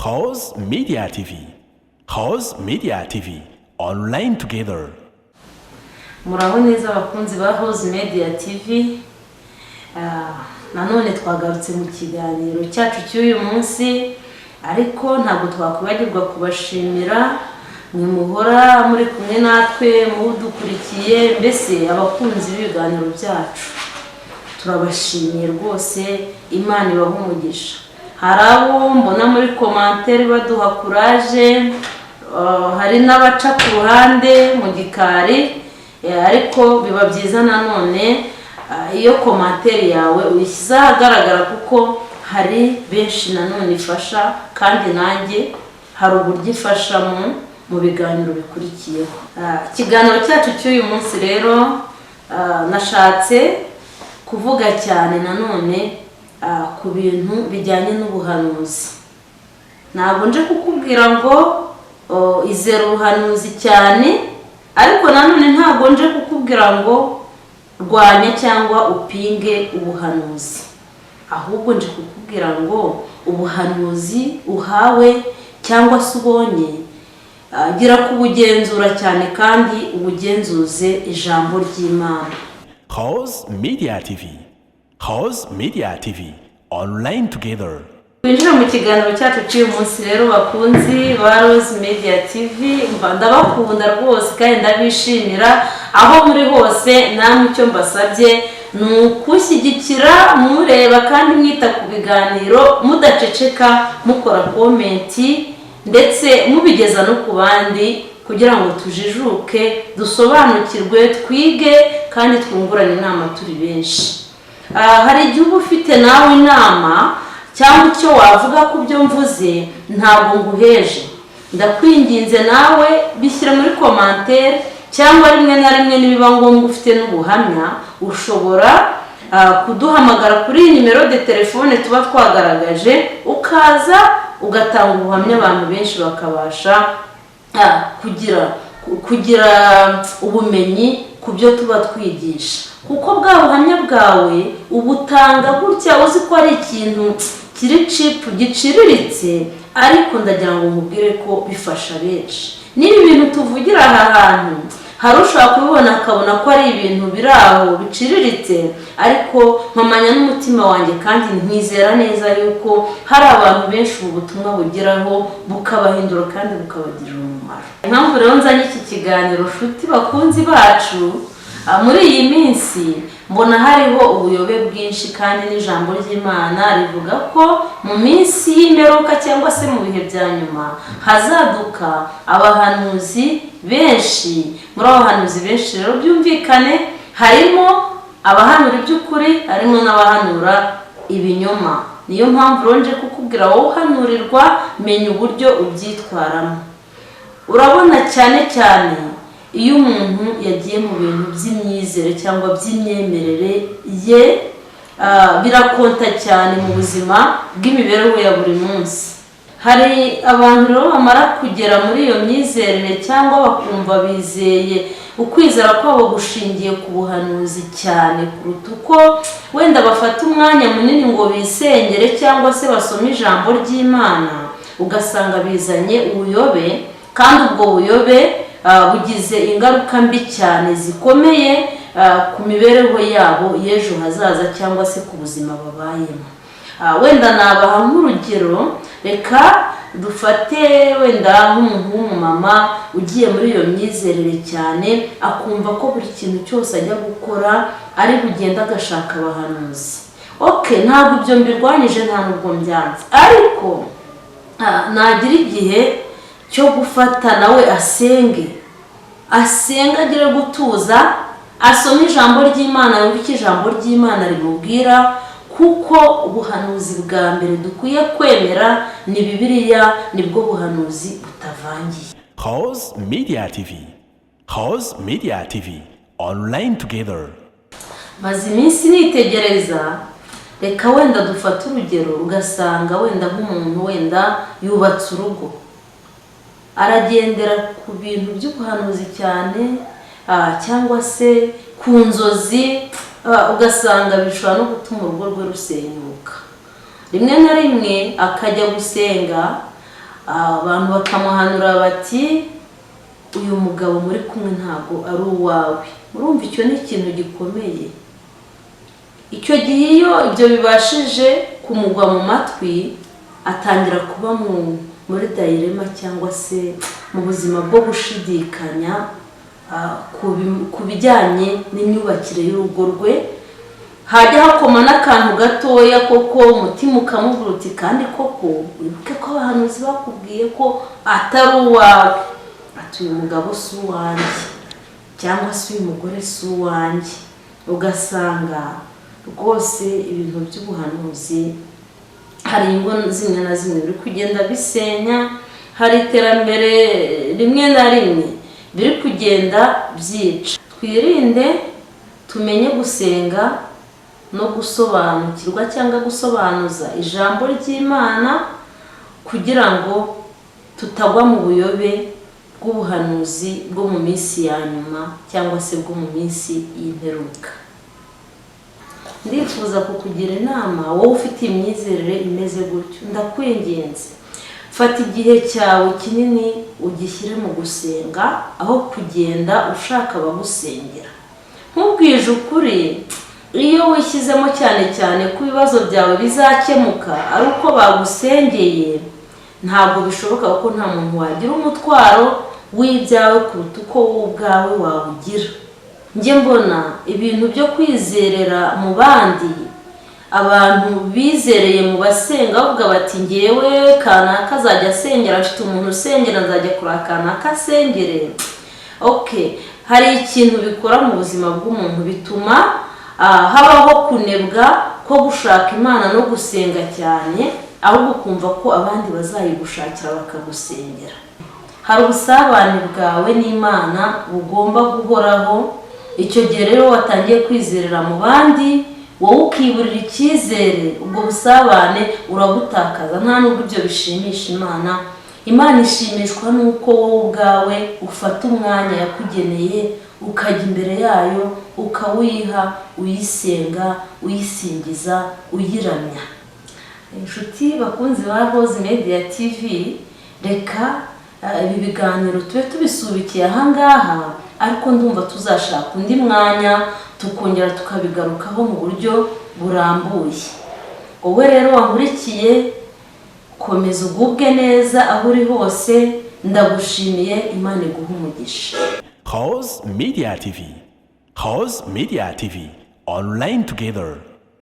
House Media TV. House Media TV. Online together. Muraho neza abakunzi ba House Media TV. Nanone twagarutse mu kiganiro cyacu cy'uyu munsi, ariko ntabwo twakwibagirwa kubashimira mwe muhora muri kumwe natwe mudukurikiye, mbese abakunzi b'ibiganiro byacu turabashimiye rwose. Imana ibahe umugisha. Hari abo mbona muri commentaire baduha courage, hari n'abaca ku ruhande mu gikari, ariko biba byiza nanone iyo commentaire yawe uyishyize ahagaragara, kuko hari benshi nanone ifasha, kandi nanjye hari uburyo ifasha mu biganiro bikurikiyeho. Ikiganiro cyacu cy'uyu munsi rero nashatse kuvuga cyane nanone ku bintu bijyanye n'ubuhanuzi. Ntabwo nje kukubwira ngo izere ubuhanuzi cyane, ariko nanone ntabwo nje kukubwira ngo rwanya cyangwa upinge ubuhanuzi, ahubwo nje kukubwira ngo ubuhanuzi uhawe cyangwa se ubonye, gira kubugenzura cyane kandi ubugenzuze ijambo ry'Imana. House Media TV. House Media TV. Online together. Winjira mu kiganiro cyacu cy'uyu munsi rero bakunzi ba House Media TV, ndabakunda rwose kandi ndabishimira aho muri hose. Namwe icyo mbasabye ni ukushyigikira mureba kandi mwita ku biganiro, mudaceceka, mukora komenti ndetse mubigeza no ku bandi, kugira ngo tujijuke, dusobanukirwe, twige kandi twungurane inama turi benshi. Hari igihe uba ufite nawe inama cyangwa icyo wavuga ku byo mvuze, ntabwo nguheje, ndakwinginze nawe bishyira muri commentaire, cyangwa rimwe na rimwe nibiba ngombwa ufite n'ubuhamya, ushobora kuduhamagara kuri nimero de telefone tuba twagaragaje, ukaza ugatanga ubuhamya, abantu benshi bakabasha kugira ubumenyi ku byo tuba twigisha, kuko bwa buhamya bwawe ubutanga gutya uzi ko ari ikintu kiri cheap, giciriritse, ariko ndagira ngo nkubwire ko bifasha benshi. Niba ibintu tuvugira aha hantu hari ushobora kubibona akabona ko ari ibintu biri aho biciriritse, ariko mpamanya n'umutima wanjye kandi nkizera neza yuko hari abantu benshi ubu butumwa bugeraho bukabahindura kandi bukabagirira umumaro. Impamvu rero nzanye iki kiganiro nshuti bakunzi bacu, muri iyi minsi mbona hariho ubuyobe bwinshi, kandi n'ijambo ry'Imana rivuga ko mu minsi y'imperuka cyangwa se mu bihe bya nyuma hazaduka abahanuzi benshi. Muri abo bahanuzi benshi rero byumvikane harimo abahanura iby'ukuri, harimo n'abahanura ibinyoma. Niyo mpamvu rero nje kukubwira wowe uhanurirwa, menya uburyo ubyitwaramo. Urabona cyane cyane iyo umuntu yagiye mu bintu by'imyizere cyangwa by'imyemerere ye, birakonta cyane mu buzima bw'imibereho ya buri munsi. Hari abantu rero bamara kugera muri iyo myizerere cyangwa bakumva bizeye, ukwizera kwabo gushingiye ku buhanuzi cyane kuruta uko wenda bafata umwanya munini ngo bisengere cyangwa se basome ijambo ry'Imana, ugasanga bizanye ubuyobe, kandi ubwo buyobe bugize ingaruka mbi cyane zikomeye ku mibereho yabo y'ejo hazaza cyangwa se ku buzima babayemo. Wenda nabaha nk'urugero, reka dufate wenda nk'umuntu w'umumama ugiye muri iyo myizerere cyane, akumva ko buri kintu cyose ajya gukora ari bugenda agashaka abahanuzi. Ntabwo ibyo mbirwanyije, nta nubwo mbyanze, ariko nagira igihe cyo gufata nawe asenge, agire gutuza, asome ijambo ry'Imana, yumve icyo ijambo ry'Imana rimubwira, kuko ubuhanuzi bwa mbere dukwiye kwemera ni Bibiliya, nibwo buhanuzi butavangiye. House Media TV. House Media TV. Online together. Maze iminsi nitegereza, reka wenda dufate urugero, ugasanga wenda nk'umuntu wenda yubatse urugo, aragendera ku bintu by'ubuhanuzi cyane, cyangwa se ku nzozi, ugasanga bishobora no gutuma urugo rwe rusenyuka. Rimwe na rimwe akajya gusenga, abantu bakamuhanura bati uyu mugabo muri kumwe ntabwo ari uwawe. Murumva icyo ni ikintu gikomeye. Icyo gihe iyo ibyo bibashije kumugwa mu matwi, atangira kuba muri dayirema cyangwa se mu buzima bwo gushidikanya ku bijyanye n'imyubakire y'urugo rwe. Hajya hakoma n'akantu gatoya koko umutima ukamubwira uti kandi koko wibuke ko abahanuzi bakubwiye ko atari uwawe. Ati uyu mugabo si uwanjye cyangwa se uyu mugore si uwanjye. Ugasanga rwose ibintu by'ubuhanuzi hari ingo zimwe na zimwe biri kugenda bisenya, hari iterambere rimwe na rimwe biri kugenda byica. Twirinde, tumenye gusenga no gusobanukirwa cyangwa gusobanuza ijambo ry'Imana kugira ngo tutagwa mu buyobe bw'ubuhanuzi bwo mu minsi ya nyuma cyangwa se bwo mu minsi y'imperuka. Ndifuza kukugira inama, wowe ufite imyizerere imeze gutyo, ndakwinginze fata igihe cyawe kinini ugishyire mu gusenga aho kugenda ushaka abagusengera. Nkubwije ukuri, iyo wishyizemo cyane cyane ko ibibazo byawe bizakemuka ari uko bagusengeye, ntabwo bishoboka kuko nta muntu wagira umutwaro w'ibyawe kuruta uko wowe ubwawe wawugira. Njye mbona ibintu byo kwizerera mu bandi, abantu bizereye mu basenga bavuga bati ngewe kanaka azajya asengera, afite umuntu usengera nzajya kuri kanaka asengere. Hari ikintu bikora mu buzima bw'umuntu bituma habaho kunebwa ko gushaka Imana no gusenga cyane, ahubwo kumva ko abandi bazayigushakira bakagusengera. Hari ubusabane bwawe n'Imana bugomba guhoraho. Icyo gihe rero watangiye kwizerera mu bandi, wowe ukiburira icyizere, ubwo busabane urabutakaza. Nta nubwo ibyo bishimisha Imana. Imana ishimishwa nuko wowe ubwawe ufata umwanya yakugeneye ukajya imbere yayo ukawiha, uyisenga, uyisingiza, uyiramya. Inshuti bakunzi ba Rose Media TV, reka ibi biganiro tube tubisubikiye ahangaha, ariko ndumva tuzashaka undi mwanya tukongera tukabigarukaho mu buryo burambuye. Wowe rero wankurikiye, komeza ugubwe neza aho uri hose, ndagushimiye. Imana iguhe umugisha. Rose Media TV. Rose Media TV. Online together.